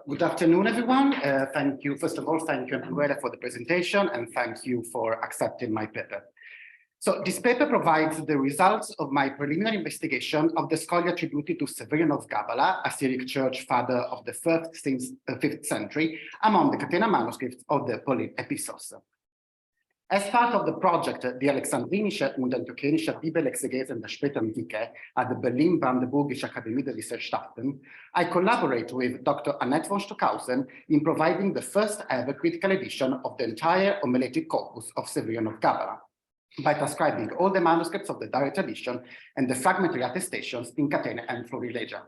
Good afternoon, everyone. Thank you. First of all, thank you, Emanuele, for the presentation, and thank you for accepting my paper. So this paper provides the results of my preliminary investigation of the scholia attributed to Severian of Gabala, a Syriac church father of the 5th century, among the catena manuscripts of the Pauline Epistles. As part of the project, die Alexandrinische und Antiochenische Bibelexegese in der Spätantike at the Berlin-Brandenburgische Akademie der Wissenschaften, I collaborate with Dr. Annette von Stockhausen in providing the first ever critical edition of the entire homiletic corpus of Severian of Gabala, by transcribing all the manuscripts of the direct edition and the fragmentary attestations in catenae and florilegia.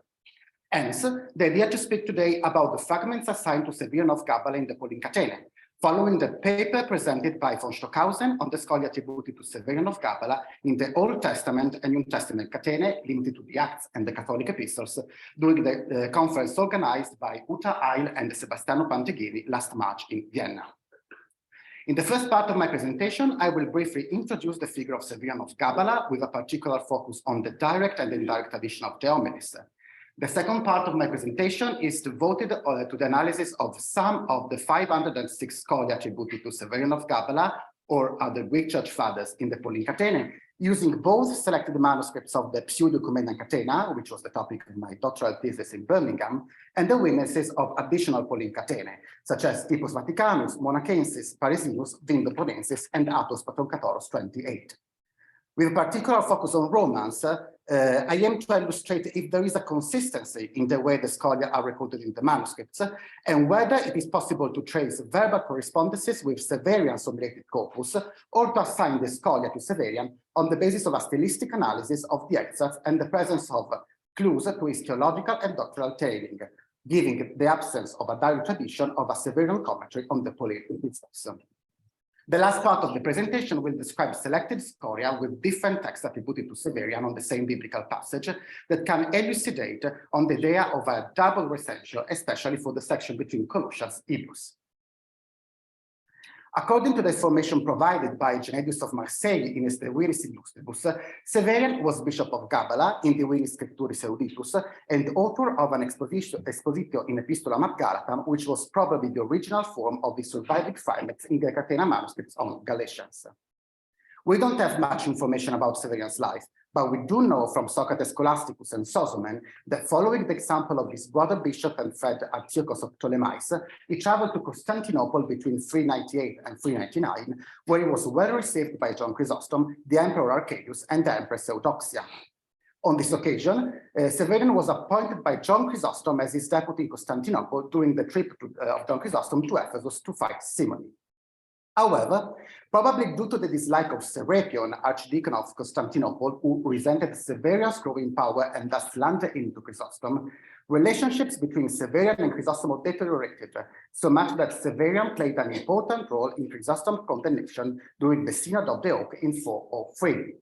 Hence, the idea to speak today about the fragments assigned to Severian of Gabala in the Pauline catenae, following the paper presented by von Stockhausen on the scholia attributed to Severian of Gabala in the Old Testament and New Testament catenae limited to the Acts and the Catholic Epistles during the conference organized by Uta Eil and Sebastiano Panteghini last March in Vienna. In the first part of my presentation, I will briefly introduce the figure of Severian of Gabala with a particular focus on the direct and indirect addition of the homilies. The second part of my presentation is devoted to the analysis of some of the 506 scholia attributed to Severian of Gabala or other Greek church fathers in the Pauline catenae, using both selected manuscripts of the Pseudo-Oecumenian catena, which was the topic of my doctoral thesis in Birmingham, and the witnesses of additional Pauline catenae, such as Typus Vaticanus, Monacensis, Parisinus, Vindobonensis, and Atos Patroncatoros 28. With a particular focus on Romans, I aim to illustrate if there is a consistency in the way the scholia are recorded in the manuscripts, and whether it is possible to trace verbal correspondences with Severian's homiletic corpus, or to assign the scholia to Severian on the basis of a stylistic analysis of the excerpts and the presence of clues to his theological and doctrinal tailing, giving the absence of a direct tradition of a Severian commentary on the Pauline Epistles. The last part of the presentation will describe selected scholia with different texts attributed to Severian on the same biblical passage that can elucidate on the idea of a double recension, especially for the section between Colossians and Hebrews. According to the information provided by Genedius of Marseille in his De Viris Illustribus, Severian was Bishop of Gabala in the Viris Scripturis Eruditus and author of an expositio in Epistolam ad Galatam, which was probably the original form of the surviving fragments in the catena manuscripts on Galatians. We don't have much information about Severian's life, but we do know from Socrates Scholasticus and Sozomen that following the example of his brother bishop and friend Antiochus of Ptolemais, he traveled to Constantinople between 398 and 399, where he was well received by John Chrysostom, the Emperor Arcadius, and the Empress Eudoxia. On this occasion, Severian was appointed by John Chrysostom as his deputy in Constantinople during the trip of John Chrysostom to Ephesus to fight Simony. However, probably due to the dislike of Serapion, Archdeacon of Constantinople, who resented Severian's growing power and thus slandered him to Chrysostom, relationships between Severian and Chrysostom deteriorated, so much that Severian played an important role in Chrysostom's condemnation during the Synod of the Oak in 403.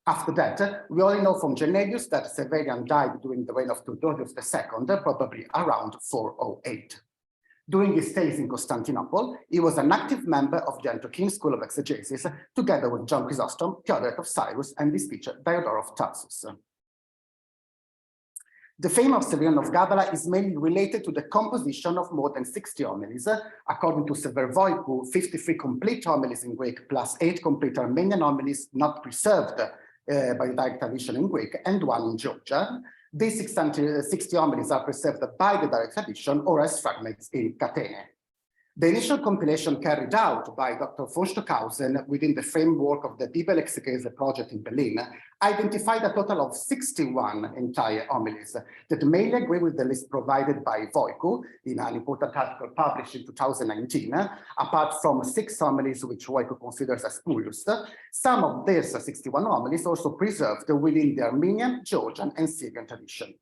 After that, we only know from Genedius that Severian died during the reign of Theodorius II, probably around 408. During his stays in Constantinople, he was an active member of the Antiochian School of Exegesis, together with John Chrysostom, Theodoret of Cyrus, and his teacher Diodore of Tarsus. The fame of Severian of Gabala is mainly related to the composition of more than 60 homilies, according to Sever-Voicu, 53 complete homilies in Greek, plus 8 complete Armenian homilies not preserved by the direct tradition in Greek, and 1 in Georgia. These 60 homilies are preserved by the direct tradition or as fragments in catenae. The initial compilation carried out by Dr. von Stockhausen within the framework of the Bibelexegese project in Berlin identified a total of 61 entire homilies that mainly agree with the list provided by Voicu in an important article published in 2019, apart from 6 homilies which Voicu considers as spurious. Some of these 61 homilies also preserved within the Armenian, Georgian, and Syrian tradition.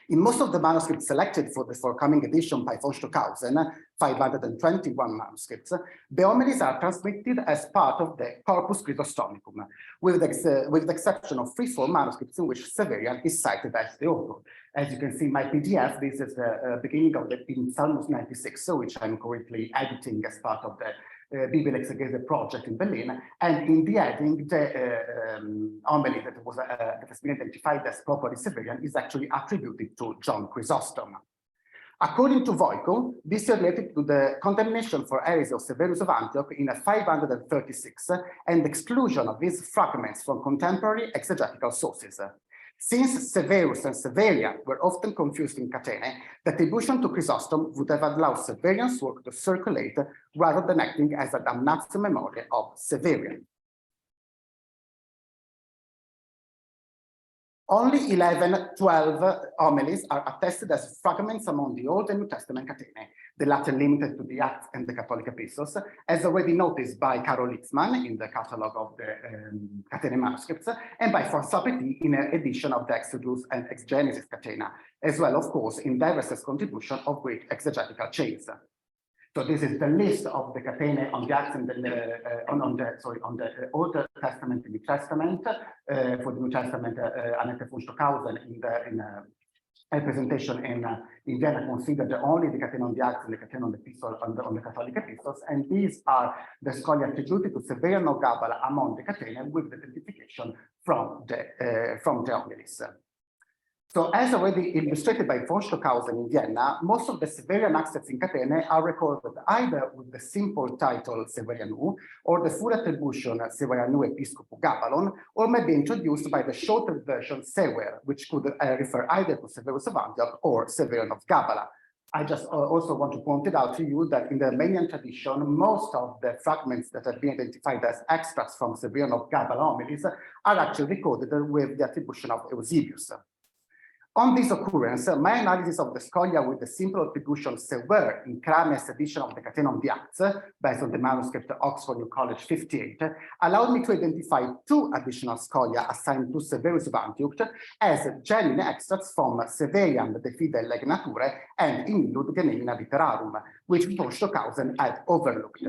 In most of the manuscripts selected for the forthcoming edition by von Stockhausen, 521 manuscripts, the homilies are transmitted as part of the Corpus Chrysostomicum, with the exception of 3-4 manuscripts in which Severian is cited as the author. As you can see in my PDF, this is the beginning of the Psalm 96, which I'm currently editing as part of the Bibelexegese project in Berlin, and in the heading, the homily that has been identified as properly Severian is actually attributed to John Chrysostom. According to Voico, this is related to the condemnation for heresy of Severius of Antioch in 536 and exclusion of these fragments from contemporary exegetical sources. Since Severus and Severian were often confused in catenae, the attribution to Chrysostom would have allowed Severian's work to circulate rather than acting as a damnatio memoriae of Severian. Only 12 homilies are attested as fragments among the Old and New Testament catenae, the latter limited to the Acts and the Catholic Epistles, as already noticed by Karl Litzmann in the catalogue of the catenae manuscripts, and by François Petit in an edition of the Exodus and Exegesis catena, as well, of course, in Divers's contribution of Greek exegetical chains. So this is the list of the catenae on the Acts and on the Old Testament and New Testament. For the New Testament, Annette von Stockhausen in a presentation in Vienna considered only the catena on the Acts and the catena on the Epistle on the Catholic Epistles, and these are the scholia attributed to Severian of Gabala among the catenae with the identification from the homilies. So, as already illustrated by von Stockhausen in Vienna, most of the Severian accents in catenae are recorded either with the simple title Severianu or the full attribution Severianu Episcopo Gabalon, or may be introduced by the shortened version Sever, which could refer either to Severus of Antioch or Severian of Gabala. I just also want to point it out to you that in the Armenian tradition, most of the fragments that have been identified as extracts from Severian of Gabala homilies are actually recorded with the attribution of Eusebius. On this occurrence, my analysis of the scholia with the simple attribution Sever in Cramer's edition of the Catena on the Acts, based on the manuscript Oxford New College 58, allowed me to identify two additional scholia assigned to Severus of Antioch as genuine extracts from Severian de Fide Leg Naturae and In Illud Geneina Literarum, which von Stockhausen had overlooked.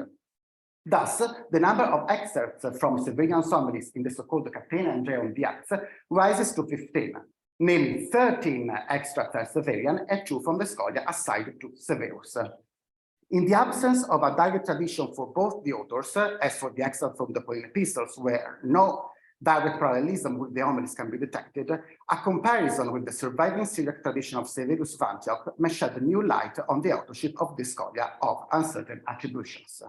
Thus, the number of excerpts from Severian homilies in the so-called Catena and on the Acts rises to 15. Namely 13 extracts are Severian and 2 from the scholia assigned to Severus. In the absence of a direct tradition for both the authors, as for the extract from the Pauline Epistles, where no direct parallelism with the homilies can be detected, a comparison with the surviving Syriac tradition of Severus of Antioch may shed new light on the authorship of this scholia of uncertain attributions.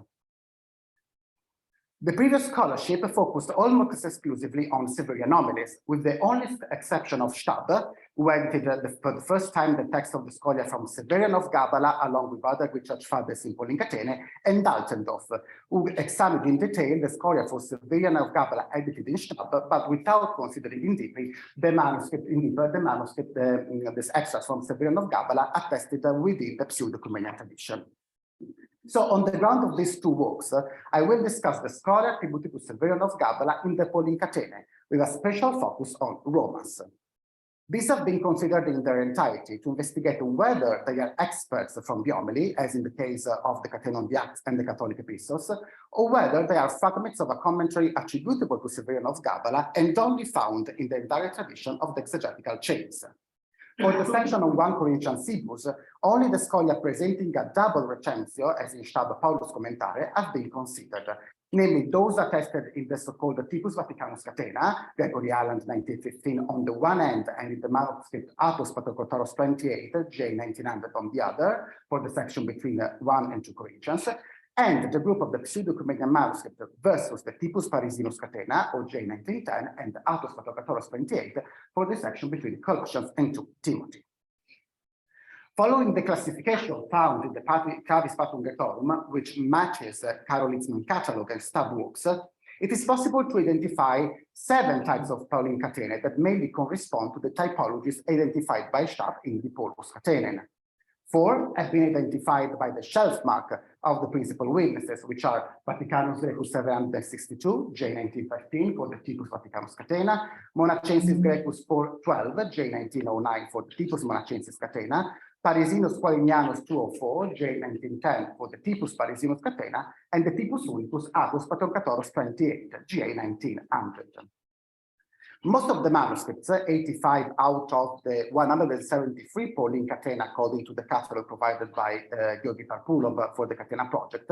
The previous scholarship focused almost exclusively on Severian homilies, with the only exception of Staab, who edited for the first time the text of the scholia from Severian of Gabala, along with other Greek church fathers in Pauline Catene, and Daltendorf, who examined in detail the scholia for Severian of Gabala edited in Staab, but without considering in deeply the manuscript, this extract from Severian of Gabala attested within the Pseudo-Oecumenian tradition. So, on the ground of these two works, I will discuss the scholia attributed to Severian of Gabala in the Pauline Catene, with a special focus on Romans. These have been considered in their entirety to investigate whether they are experts from the homily, as in the case of the Catena on the Acts and the Catholic Epistles, or whether they are fragments of a commentary attributable to Severian of Gabala and only found in the entire tradition of the exegetical chains. For the section on 1 Corinthians Sibus, only the scholia presenting a double retentio, as in Staab Pauluskommentare, have been considered, namely those attested in the so-called Typus Vaticanus catena, Gregory Island 1915 on the one end, and in the manuscript Atos Patroclotaros 28, J 1900 on the other, for the section between 1 and 2 Corinthians, and the group of the Pseudo-Oecumenian manuscript versus the Typus Parisinus catena, or J 1910, and Atos Patroclotaros 28, for the section between Colossians and 2 Timothy. Following the classification found in the Clavis Patrum Gregorium, which matches Karl Litzmann catalog and Staab works, it is possible to identify 7 types of Pauline catenae that mainly correspond to the typologies identified by Staab in the Paulus Catenae. 4 have been identified by the shelf mark of the principal witnesses, which are Vaticanus Grecus 762, J 1915 for the Typus Vaticanus catena, Monacensis Grecus 412, J 1909 for the Typus Monacensis catena, Parisinus Qualinianus 204, J 1910 for the Typus Parisinus catena, and the Typus Unicus Atos Patroclotaros 28, GA 1900. Most of the manuscripts, 85 out of the 173 Pauline catena according to the catalog provided by Georgi Parpulov for the Catena project,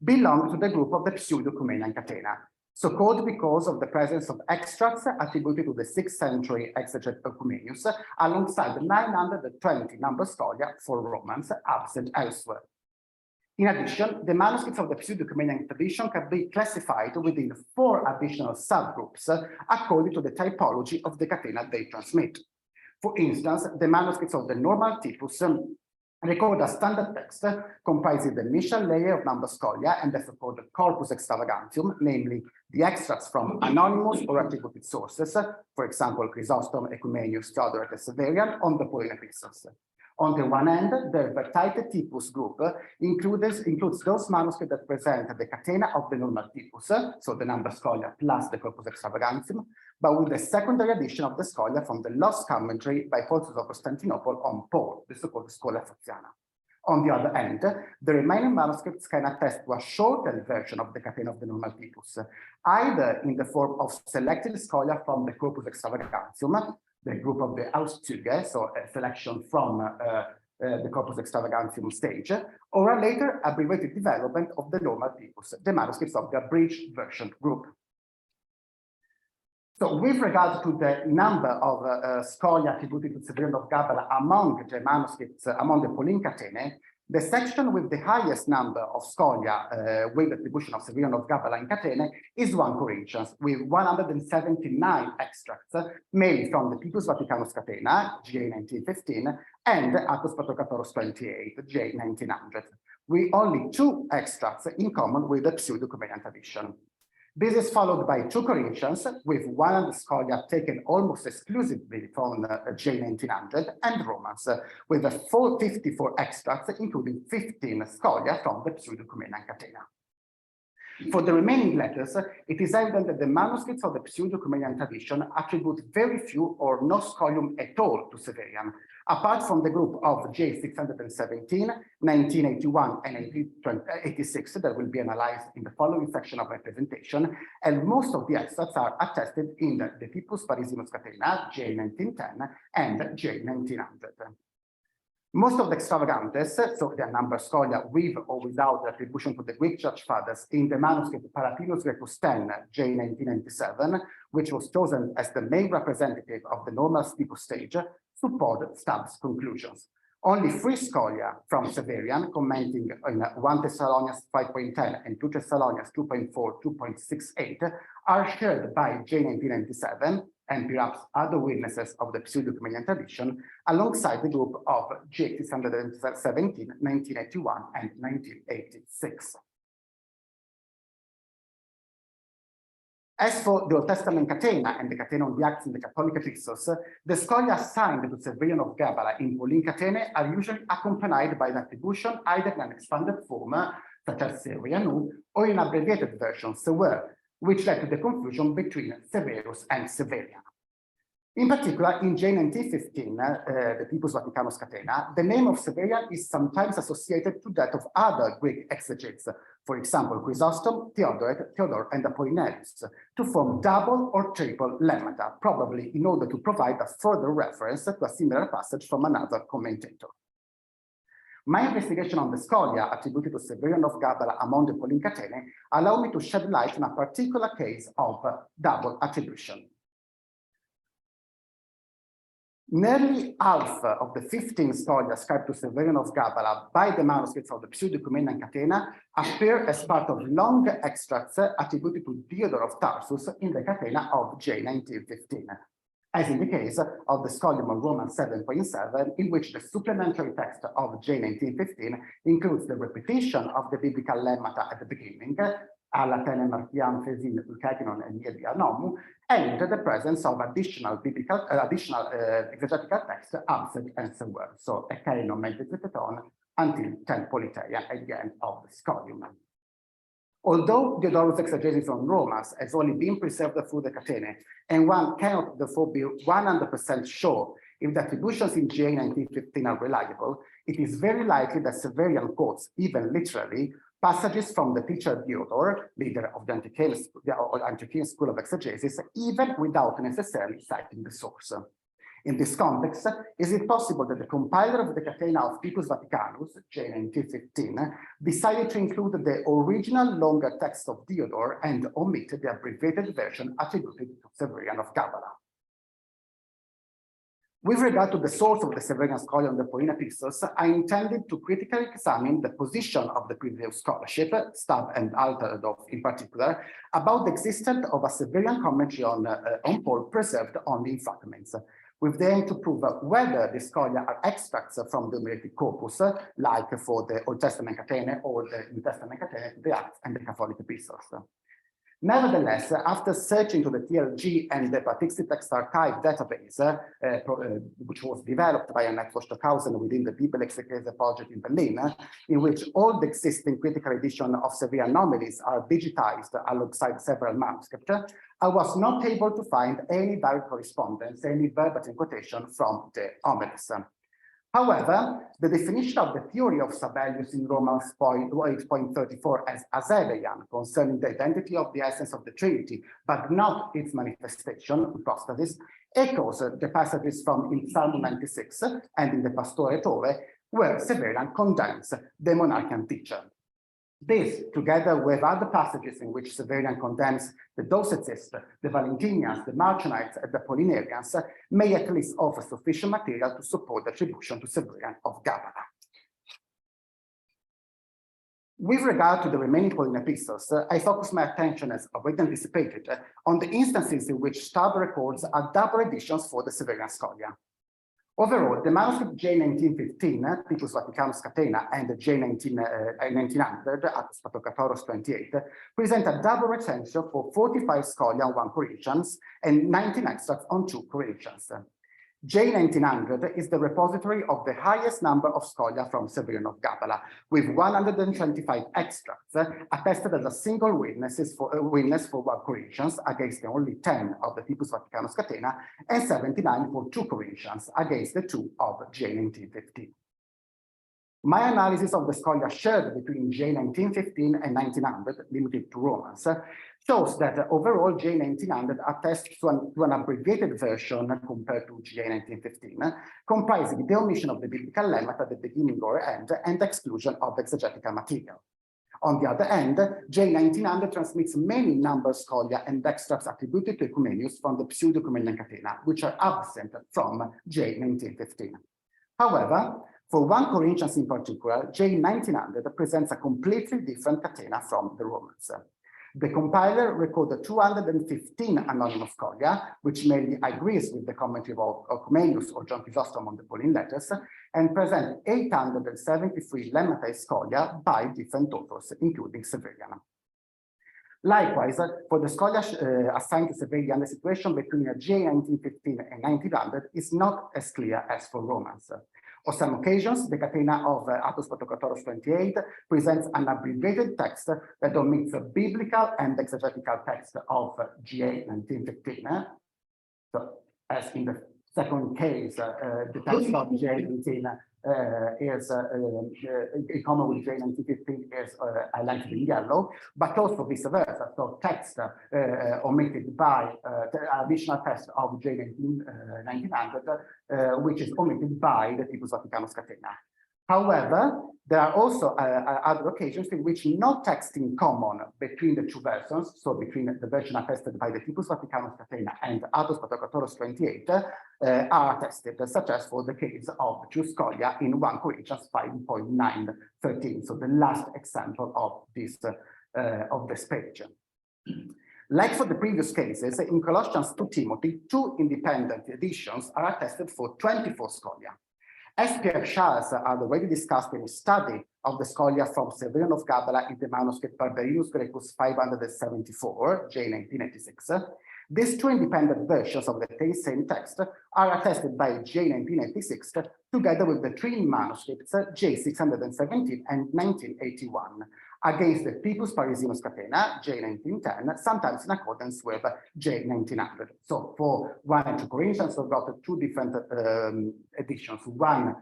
belong to the group of the Pseudo-Oecumenian catena, So called because of the presence of extracts attributed to the 6th century exegete Ecumenius, alongside the 920 number scholia for Romans absent elsewhere. In addition, the manuscripts of the Pseudo-Oecumenian tradition can be classified within 4 additional subgroups according to the typology of the catena they transmit. For instance, the manuscripts of the normal typus record a standard text comprising the initial layer of number scholia and the so-called corpus extravagantium, namely the extracts from anonymous or attributed sources, for example, Chrysostom, Ecumenius, Theodoret, and Severian, on the Pauline Epistles. On the one end, the vertite typus group includes those manuscripts that present the catena of the normal typus, so the number scholia plus the corpus extravagantium, but with the secondary addition of the scholia from the lost commentary by Paulus of Constantinople on Paul, the so-called scholia Phociana. On the other end, the remaining manuscripts can attest to a shortened version of the catena of the normal typus, either in the form of selected scholia from the corpus extravagantium, the group of the Auszüge, so a selection from the corpus extravagantium stage, or a later abbreviated development of the normal typus, the manuscripts of the abridged version group. So with regard to the number of scholia attributed to Severian of Gabala among the manuscripts, among the Pauline catenae, the section with the highest number of scholia with attribution of Severian of Gabala in catenae is 1 Corinthians, with 179 extracts, mainly from the Typus Vaticanus catena, GA 1915, and Actus Patrocatoros 28, GA 1900, with only 2 extracts in common with the Pseudo-Oecumenian tradition. This is followed by 2 Corinthians, with 100 scholia taken almost exclusively from J 1900, and Romans, with 54 extracts, including 15 scholia from the Pseudo-Oecumenian catena. For the remaining letters, it is evident that the manuscripts of the Pseudo-Oecumenian tradition attribute very few or no scholium at all to Severian, apart from the group of J 617, 1981, and 1886 that will be analyzed in the following section of my presentation, and most of the extracts are attested in the Typus Parisinus catena, J 1910, and J 1900. Most of the extravagantes, so the number scholia with or without attribution to the Greek Church Fathers in the manuscript Parapinus Grecus 10, J 1997, which was chosen as the main representative of the normal typus stage, support Staab's conclusions. Only 3 scholia from Severian, commenting in 1 Thessalonians 5.10 and 2 Thessalonians 2.4, 2.68, are shared by J 1997, and perhaps other witnesses of the Pseudo-Oecumenian tradition, alongside the group of J 617, 1981, and 1986. As for the Old Testament catena and the catena on the Acts in the Catholic Epistles, the scholia assigned to Severian of Gabala in Pauline catenae are usually accompanied by an attribution either in an expanded form, such as Syriac, or in abbreviated version, Sewer, which led to the confusion between Severus and Severian. In particular, in J 1915, the Typus Vaticanus catena, the name of Severian is sometimes associated to that of other Greek exegetes, for example, Chrysostom, Theodoret, and Apollinaris, to form double or triple lemmata, probably in order to provide a further reference to a similar passage from another commentator. My investigation on the scholia attributed to Severian of Gabala among the Pauline catenae allow me to shed light on a particular case of double attribution. Nearly half of the 15 scholia ascribed to Severian of Gabala by the manuscripts of the Pseudo-Oecumenian catena appear as part of long extracts attributed to Diodore of Tarsus in the catena of J 1915, as in the case of the scholium on Romans 7.7, in which the supplementary text of J 1915 includes the repetition of the biblical lemmata at the beginning, alla tene martiam fesin ulcaginon and yedia nomu, and the presence of additional exegetical text absent and somewhere, so a canon menteteton until 10 politeia at the end of the scholium. Although Diodorus' exegesis on Romans has only been preserved through the catenae, and one cannot therefore be 100% sure if the attributions in J 1915 are reliable, it is very likely that Severian quotes, even literally, passages from the teacher Diodore, leader of the Antiochian school of exegesis, even without necessarily citing the source. In this context, is it possible that the compiler of the catena of Typus Vaticanus, J 1915, decided to include the original longer text of Diodore and omit the abbreviated version attributed to Severian of Gabala? With regard to the source of the Severian scholar on the Pauline Epistles, I intended to critically examine the position of the previous scholarship, Staab and Alterdorf in particular, about the existence of a Severian commentary on Paul preserved only in fragments, with the aim to prove whether the scholia are extracts from the homiletic corpus, like for the Old Testament catenae or the New Testament catenae, the Acts and the Catholic Epistles. Nevertheless, after searching to the TLG and the Patristic Text Archive database, which was developed by Annette Stockhausen within the Bibelexegese project in Berlin, in which all the existing critical editions of Severian Homilies are digitized alongside several manuscripts, I was not able to find any direct correspondence, any verbatim quotation from the Homilies. However, the definition of the theory of Sabellius in Romans 8.34 as Aserian concerning the identity of the essence of the Trinity, but not its manifestation, hypostasis, echoes the passages from in Psalm 96 and in the Pastore Tove, where Severian condemns the monarchian teacher. This, together with other passages in which Severian condemns the Docetists, the Valentinians, the Marcionites, and the Apollinarians, may at least offer sufficient material to support the attribution to Severian of Gabala. With regard to the remaining Pauline Epistles, I focus my attention, as already anticipated, on the instances in which Staab records are double editions for the Severian scholia. Overall, the manuscript J 1915, Typus Vaticanus Catena, and J 1900, Actus Patocatoros 28, present a double recension for 45 scholia on 1 Corinthians and 19 extracts on 2 Corinthians. J 1900 is the repository of the highest number of scholia from Severian of Gabala, with 125 extracts attested as a single witness for 1 Corinthians against the only 10 of the Typus Vaticanus Catena and 79 for 2 Corinthians against the 2 of J 1915. My analysis of the scholia shared between J 1915 and 1900, limited to Romans, shows that overall J 1900 attests to an abbreviated version compared to J 1915, comprising the omission of the biblical lemma at the beginning or end and exclusion of exegetical material. On the other hand, J 1900 transmits many number scholia and extracts attributed to Ecumenius from the Pseudo-Oecumenian catena, which are absent from J 1915. However, for 1 Corinthians in particular, J 1900 presents a completely different catena from the Romans. The compiler recorded 215 anonymous scholia, which mainly agrees with the commentary of Comenius or John Chrysostom on the Pauline letters, and present 873 lemmatized scholia by different authors, including Severian. Likewise, for the scholia assigned to Severian, the situation between J 1915 and 1900 is not as clear as for Romans. On some occasions, the catena of Actus Patocatoros 28 presents an abbreviated text that omits the biblical and exegetical text of J 1915. So, as in the second case, the text of J 19 is in common with J 1915 is highlighted in yellow, but also vice versa. So text omitted by the additional text of J 1900, which is omitted by the Typus Vaticanus Catena. However, there are also other occasions in which no text in common between the two versions, so between the version attested by the Typus Vaticanus Catena and Actus Patocatoros 28, are attested, such as for the case of two scholia in 1 Corinthians 5.913, so the last example of this page. Like for the previous cases, in Colossians to Timothy, 2 independent editions are attested for 24 scholia. As Pierre Charles had already discussed in his study of the scholia from Severian of Gabala in the manuscript Barberinus Grecus 574, J 1986, these 2 independent versions of the same text are attested by J 1986, together with the 3 manuscripts J 617 and 1981, against the Typus Parisinus catena, J 1910, sometimes in accordance with J 1900. So for 1 and 2 Corinthians, we've got 2 different editions, one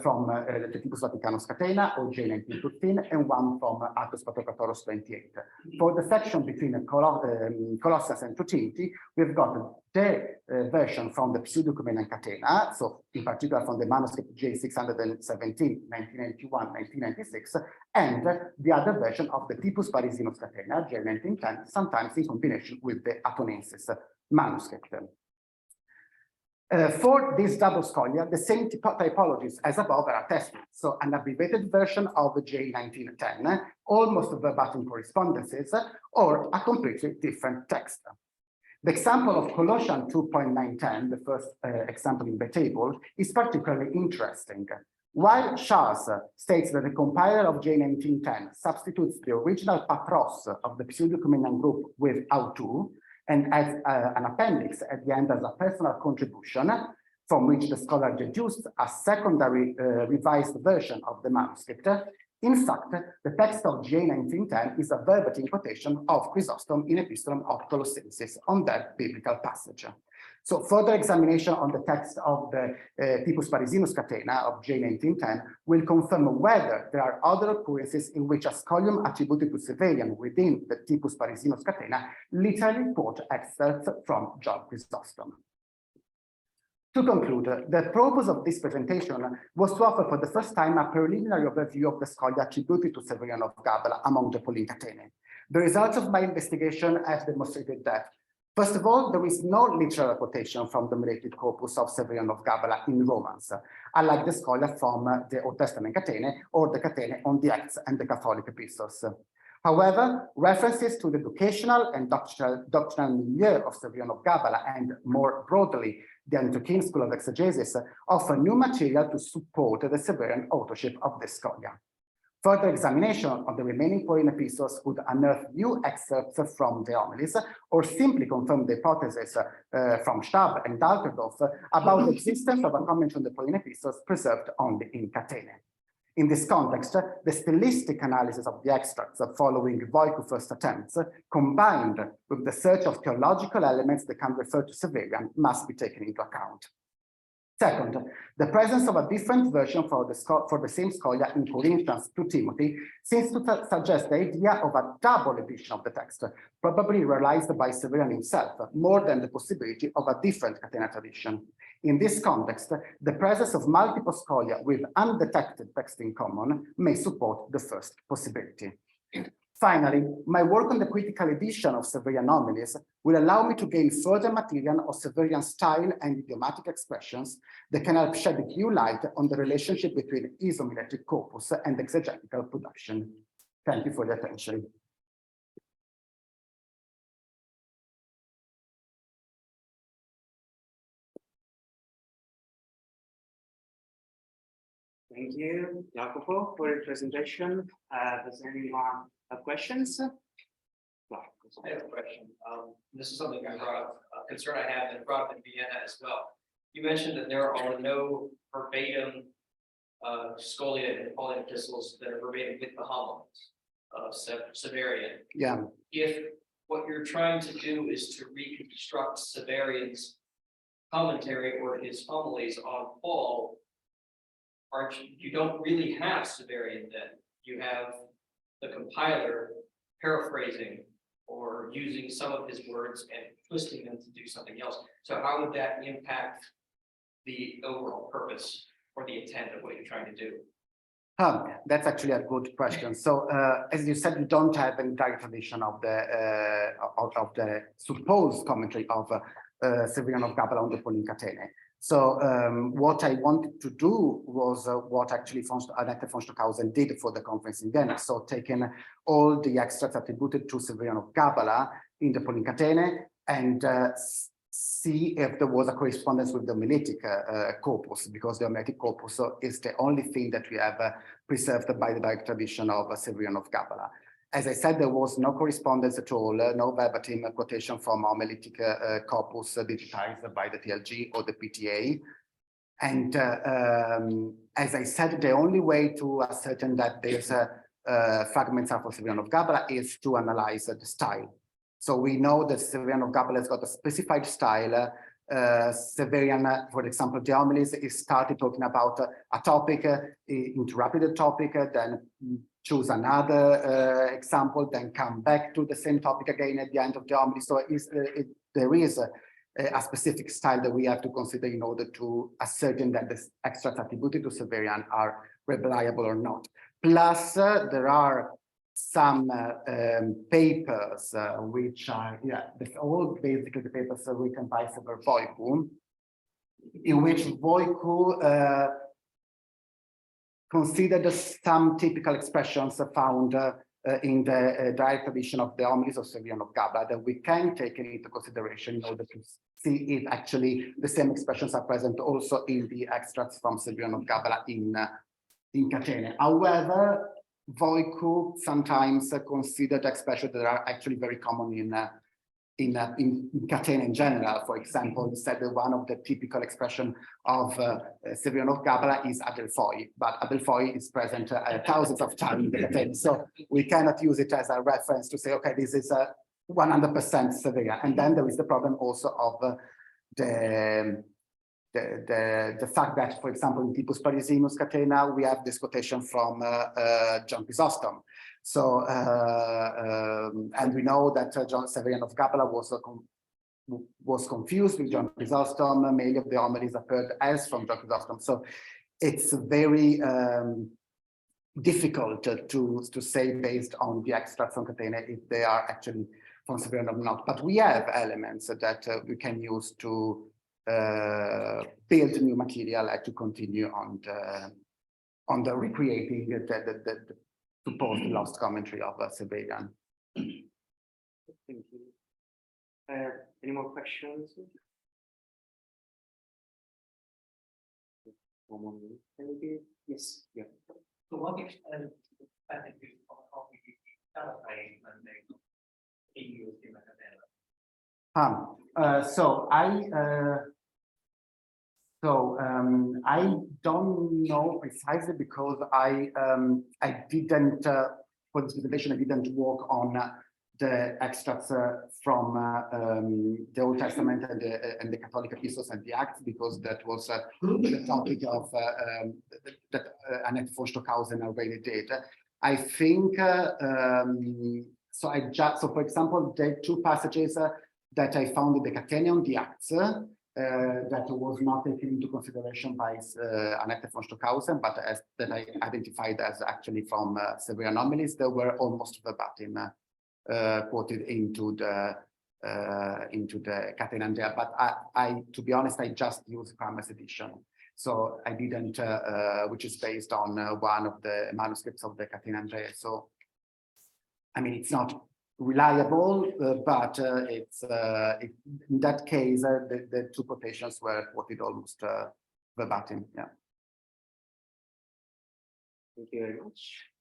from the Typus Vaticanus catena or J1915, and one from Actus Patrocratorus 28. For the section between Colossians and Trinity, we've got the version from the Pseudo-Oecumenian catena, so in particular from the manuscript J617, 1991, 1996, and the other version of the Typus Parisinus catena, J1910, sometimes in combination with the Atonensis manuscript. For this double scholia, the same typologies as above are attested. So an abbreviated version of J1910, almost verbatim correspondences, or a completely different text. The example of Colossians 2.910, the first example in the table, is particularly interesting. While Charles states that the compiler of J1910 substitutes the original patros of the Pseudo-Oecumenian group with autu, and as an appendix at the end as a personal contribution, from which the scholar deduced a secondary revised version of the manuscript. In fact, the text of J1910 is a verbatim quotation of Chrysostom in Epistolum of Monacensis on that biblical passage. So further examination on the text of the Typus Parisinus catena of J1910 will confirm whether there are other occurrences in which a scholium attributed to Severian within the Typus Parisinus catena literally quote excerpts from John Chrysostom. To conclude, the purpose of this presentation was to offer for the first time a preliminary overview of the scholia attributed to Severian of Gabala among the Pauline catenae. The results of my investigation have demonstrated that, first of all, there is no literal quotation from the related corpus of Severian of Gabala in Romans, unlike the scholia from the Old Testament catenae or the catenae on the Acts and the Catholic epistles. However, references to the educational and doctrinal milieu of Severian of Gabala and, more broadly, the Antiochian school of exegesis offer new material to support the Severian authorship of the scholia. Further examination of the remaining Pauline epistles could unearth new excerpts from the Homilies, or simply confirm the hypothesis from Staab and Dalkerdorf about the existence of a comment on the Pauline epistles preserved only in catenae. In this context, the stylistic analysis of the extracts following Voicu first attempts, combined with the search of theological elements that can refer to Severian, must be taken into account. Second, the presence of a different version for the same scholia in Corinthians to Timothy seems to suggest the idea of a double edition of the text, probably realized by Severian himself, more than the possibility of a different catena tradition. In this context, the presence of multiple scholia with undetected text in common may support the first possibility. Finally, my work on the critical edition of Severian Homilies will allow me to gain further material of Severian style and idiomatic expressions that can help shed new light on the relationship between his homiletic corpus and exegetical production. Thank you for the attention. Thank you, Jacopo, for your presentation. Does anyone have questions? I have a question. This is something I brought up, a concern I have, and brought up in Vienna as well. You mentioned that there are no verbatim scholia and Pauline epistles that are verbatim with the homilies of Severian. Yeah. If what you're trying to do is to reconstruct Severian's commentary or his homilies on Paul, you don't really have Severian then. You have the compiler paraphrasing or using some of his words and twisting them to do something else. So how would that impact the overall purpose or the intent of what you're trying to do? That's actually a good question. So, as you said, you don't have any direct tradition of the supposed commentary of Severian of Gabala on the Pauline catenae. So what I wanted to do was what actually Annette von Stockhausen did for the conference in Vienna. So taking all the extracts attributed to Severian of Gabala in the Pauline catenae and see if there was a correspondence with the homiletic corpus, because the homiletic corpus is the only thing that we have preserved by the direct tradition of Severian of Gabala. As I said, there was no correspondence at all, no verbatim quotation from homiletic corpus digitized by the TLG or the PTA. And as I said, the only way to ascertain that these fragments are for Severian of Gabala is to analyze the style. So we know that Severian of Gabala has got a specified style Severian, for example, the Homilies, is started talking about a topic, interrupted the topic, then choose another example, then come back to the same topic again at the end of the homily. So there is a specific style that we have to consider in order to ascertain that the extracts attributed to Severian are reliable or not. Plus, there are some papers which are, all basically the papers are written by Sever Voicu, in which Voicu considered some typical expressions found in the direct tradition of the Homilies of Severian of Gabala that we can take into consideration in order to see if actually the same expressions are present also in the extracts from Severian of Gabala in catenae. However, Voicu sometimes considered expressions that are actually very common in catenae in general. For example, he said that one of the typical expression of Severian of Gabala is adelphoi, but adelphoi is present thousands of times in the catenae. So we cannot use it as a reference to say, okay, this is 100% Severian. And then there is the problem also of the fact that, for example, in Typus Parisinus catena, we have this quotation from John Chrysostom. So, and we know that John Severian of Gabala was confused with John Chrysostom. Many of the homilies appeared as from John Chrysostom. So it's very difficult to say based on the extracts from catenae if they are actually from Severian or not. But we have elements that we can use to build new material and to continue on the recreating the supposed lost commentary of Severian. Thank you. Any more questions? Yes. Yeah. To what extent attributes of the caliphate when they use in the So I don't know precisely because I didn't for this presentation I didn't work on the extracts from the Old Testament and the Catholic Epistles and the Acts, because that was the topic of that Annette von Stockhausen already did. I think so. So for example, the two passages that I found in the catenae on the Acts. That was not taken into consideration by Annette von Stockhausen, but that I identified as actually from Severian Homilies, they were almost verbatim quoted into the catenae. But I, to be honest, I just used Cranmer's edition, so I didn't, which is based on one of the manuscripts of the catenae. So, I mean, it's not reliable, but it's in that case the two quotations were quoted almost verbatim. Yeah. Thank you very much.